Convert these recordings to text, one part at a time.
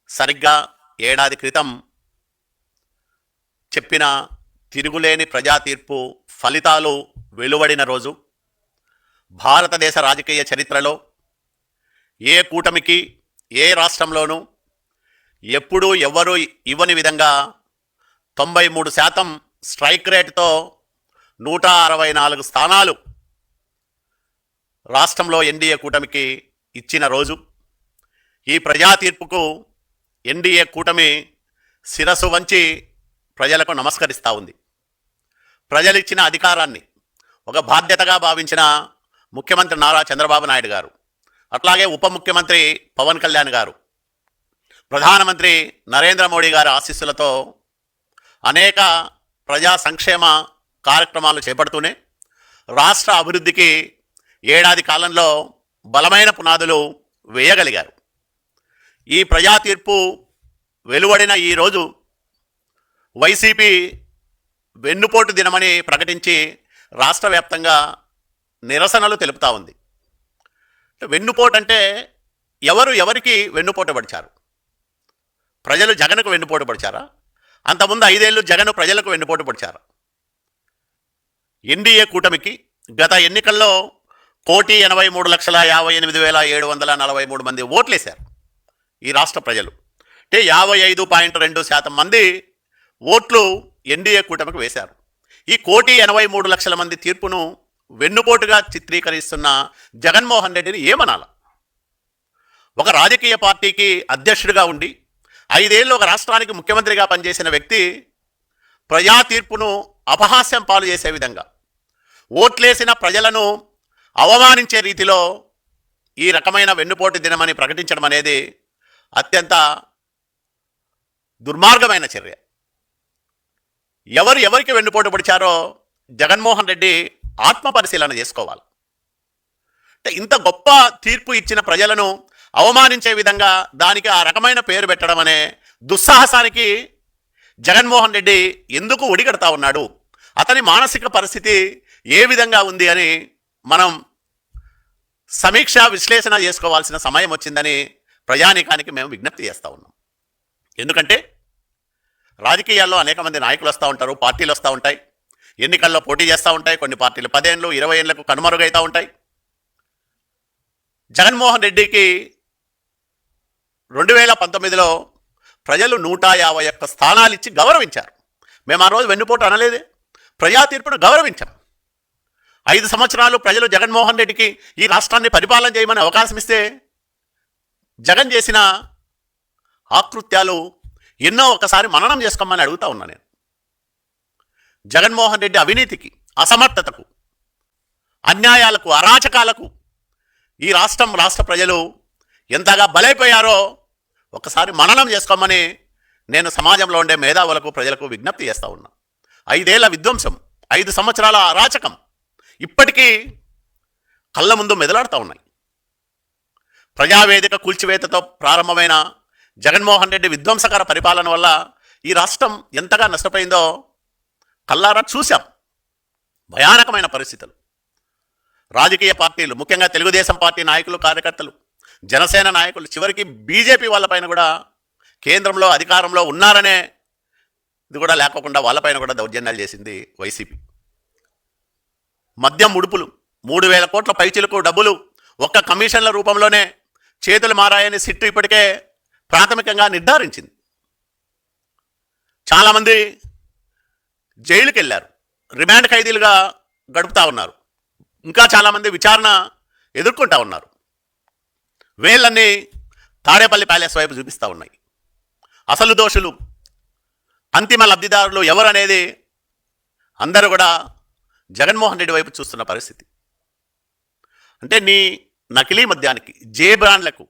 సరిగ్గా ఏడాది క్రితం చెప్పిన తిరుగులేని ప్రజా తీర్పు ఫలితాలు వెలువడిన రోజు భారతదేశ రాజకీయ చరిత్రలో ఏ కూటమికి ఏ రాష్ట్రంలోనూ ఎప్పుడూ ఎవ్వరూ ఇవ్వని విధంగా 93% స్ట్రైక్ రేటుతో 164 స్థానాలు రాష్ట్రంలో ఎన్డీఏ కూటమికి ఇచ్చిన రోజు. ఈ ప్రజా తీర్పుకు ఎన్డీఏ కూటమి శిరస్సు వంచి ప్రజలకు నమస్కరిస్తూ ఉంది. ప్రజలిచ్చిన అధికారాన్ని ఒక బాధ్యతగా భావించిన ముఖ్యమంత్రి నారా చంద్రబాబు నాయుడు గారు, అట్లాగే ఉప ముఖ్యమంత్రి పవన్ కళ్యాణ్ గారు, ప్రధానమంత్రి నరేంద్ర మోడీ గారి ఆశీస్సులతో అనేక ప్రజా సంక్షేమ కార్యక్రమాలు చేపడుతూనే రాష్ట్ర అభివృద్ధికి ఏడాది కాలంలో బలమైన పునాదులు వేయగలిగారు. ఈ ప్రజా తీర్పు వెలువడిన ఈరోజు వైసీపీ వెన్నుపోటు దినమని ప్రకటించి రాష్ట్ర వ్యాప్తంగా నిరసనలు తెలుపుతూ ఉంది. వెన్నుపోటు అంటే ఎవరికి వెన్నుపోటు పడిచారు? ప్రజలు జగన్కు వెన్నుపోటు పడిచారా? అంతకుముందు 5 ఏళ్ళు జగన్ ప్రజలకు వెన్నుపోటు పడిచారా? ఎన్డీఏ కూటమికి గత ఎన్నికల్లో 1,83,58,743 మంది ఓట్లేశారు ఈ రాష్ట్ర ప్రజలు. అంటే 55.2% మంది ఓట్లు ఎన్డీఏ కూటమికి వేశారు. ఈ 1,83,00,000 మంది తీర్పును వెన్నుపోటుగా చిత్రీకరిస్తున్న జగన్మోహన్ రెడ్డిని ఏమనాల? ఒక రాజకీయ పార్టీకి అధ్యక్షుడిగా ఉండి 5 ఏళ్ళు ఒక రాష్ట్రానికి ముఖ్యమంత్రిగా పనిచేసిన వ్యక్తి ప్రజా తీర్పును అపహాస్యం పాలు చేసే విధంగా, ఓట్లేసిన ప్రజలను అవమానించే రీతిలో ఈ రకమైన వెన్నుపోటు దినమని ప్రకటించడం అనేది అత్యంత దుర్మార్గమైన చర్య. ఎవరికి వెన్నుపోటు పడిచారో జగన్మోహన్ రెడ్డి ఆత్మ పరిశీలన చేసుకోవాలి. అంటే ఇంత గొప్ప తీర్పు ఇచ్చిన ప్రజలను అవమానించే విధంగా దానికి ఆ రకమైన పేరు పెట్టడం అనే దుస్సాహసానికి జగన్మోహన్ రెడ్డి ఎందుకు ఒడిగడతా ఉన్నాడు? అతని మానసిక పరిస్థితి ఏ విధంగా ఉంది అని మనం సమీక్ష విశ్లేషణ చేసుకోవాల్సిన సమయం వచ్చిందని ప్రజానీకానికి మేము విజ్ఞప్తి చేస్తూ ఉన్నాం. ఎందుకంటే రాజకీయాల్లో అనేక మంది నాయకులు వస్తూ ఉంటారు, పార్టీలు వస్తూ ఉంటాయి, ఎన్నికల్లో పోటీ చేస్తూ ఉంటాయి. కొన్ని పార్టీలు 10 ఏళ్ళు 20 ఏళ్లకు కనుమరుగవుతూ ఉంటాయి. జగన్మోహన్ రెడ్డికి 2019లో ప్రజలు 151 స్థానాలు ఇచ్చి గౌరవించారు. మేము ఆ రోజు వెన్నుపోటు అనలేదే, ప్రజా తీర్పును గౌరవించాం. 5 సంవత్సరాలు ప్రజలు జగన్మోహన్ రెడ్డికి ఈ రాష్ట్రాన్ని పరిపాలన చేయమని అవకాశం ఇస్తే జగన్ చేసిన ఆకృత్యాలు ఎన్నో ఒకసారి మననం చేసుకోమని అడుగుతా ఉన్నా నేను. జగన్మోహన్ రెడ్డి అవినీతికి, అసమర్థతకు, అన్యాయాలకు, అరాచకాలకు ఈ రాష్ట్ర ప్రజలు ఎంతగా బలైపోయారో ఒకసారి మననం చేసుకోమని నేను సమాజంలో ఉండే మేధావులకు, ప్రజలకు విజ్ఞప్తి చేస్తూ ఉన్నా. 5 ఏళ్ల విధ్వంసం, 5 సంవత్సరాల అరాచకం ఇప్పటికీ కళ్ళ ముందు మెదలాడుతూ ఉన్నాయి. ప్రజావేదిక కూల్చివేతతో ప్రారంభమైన జగన్మోహన్ రెడ్డి విధ్వంసకర పరిపాలన వల్ల ఈ రాష్ట్రం ఎంతగా నష్టపోయిందో కల్లారా చూశాం. భయానకమైన పరిస్థితులు. రాజకీయ పార్టీలు, ముఖ్యంగా తెలుగుదేశం పార్టీ నాయకులు, కార్యకర్తలు, జనసేన నాయకులు, చివరికి బీజేపీ వాళ్ళపైన కూడా కేంద్రంలో అధికారంలో ఉన్నారనే ఇది కూడా లేకోకుండా వాళ్ళపైన కూడా దౌర్జన్యాలు చేసింది వైసీపీ. మద్యం ముడుపులు 3,000 కోట్ల పైచిలకు డబ్బులు ఒక్క కమిషన్ల రూపంలోనే చేతులు మారాయని సిట్టు ఇప్పటికే ప్రాథమికంగా నిర్ధారించింది. చాలామంది జైలుకి వెళ్ళారు, రిమాండ్ ఖైదీలుగా గడుపుతూ ఉన్నారు. ఇంకా చాలామంది విచారణ ఎదుర్కొంటూ ఉన్నారు. వేళ్ళన్నీ తాడేపల్లి ప్యాలెస్ వైపు చూపిస్తూ ఉన్నాయి. అసలు దోషులు, అంతిమ లబ్ధిదారులు ఎవరనేది అందరూ కూడా జగన్మోహన్ రెడ్డి వైపు చూస్తున్న పరిస్థితి. అంటే నీ నకిలీ మద్యానికి, జే బ్రాండ్లకు,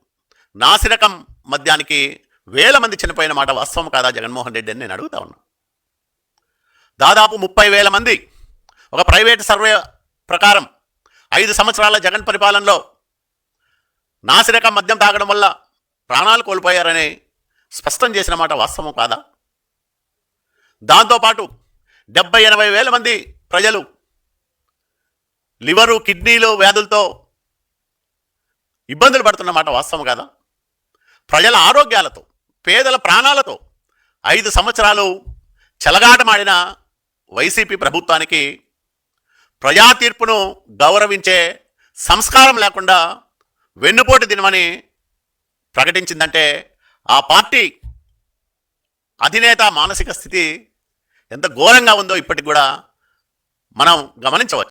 నాసిరకం మద్యానికి 1000 మంది చనిపోయిన మాట వాస్తవం కాదా జగన్మోహన్ రెడ్డి అని నేను అడుగుతా ఉన్నా. దాదాపు 30,000 మంది ఒక ప్రైవేట్ సర్వే ప్రకారం 5 సంవత్సరాల జగన్ పరిపాలనలో నాసిరకం మద్యం తాగడం వల్ల ప్రాణాలు కోల్పోయారని స్పష్టం చేసిన మాట వాస్తవం కాదా? దాంతోపాటు 70-80 వేల మంది ప్రజలు లివరు, కిడ్నీలు వ్యాధులతో ఇబ్బందులు పడుతున్నమాట వాస్తవం కాదా? ప్రజల ఆరోగ్యాలతో, పేదల ప్రాణాలతో 5 సంవత్సరాలు చెలగాటమాడిన వైసీపీ ప్రభుత్వానికి ప్రజా తీర్పును గౌరవించే సంస్కారం లేకుండా వెన్నుపోటు దినమని ప్రకటించిందంటే ఆ పార్టీ అధినేత మానసిక స్థితి ఎంత ఘోరంగా ఉందో ఇప్పటికి కూడా మనం గమనించవచ్చు.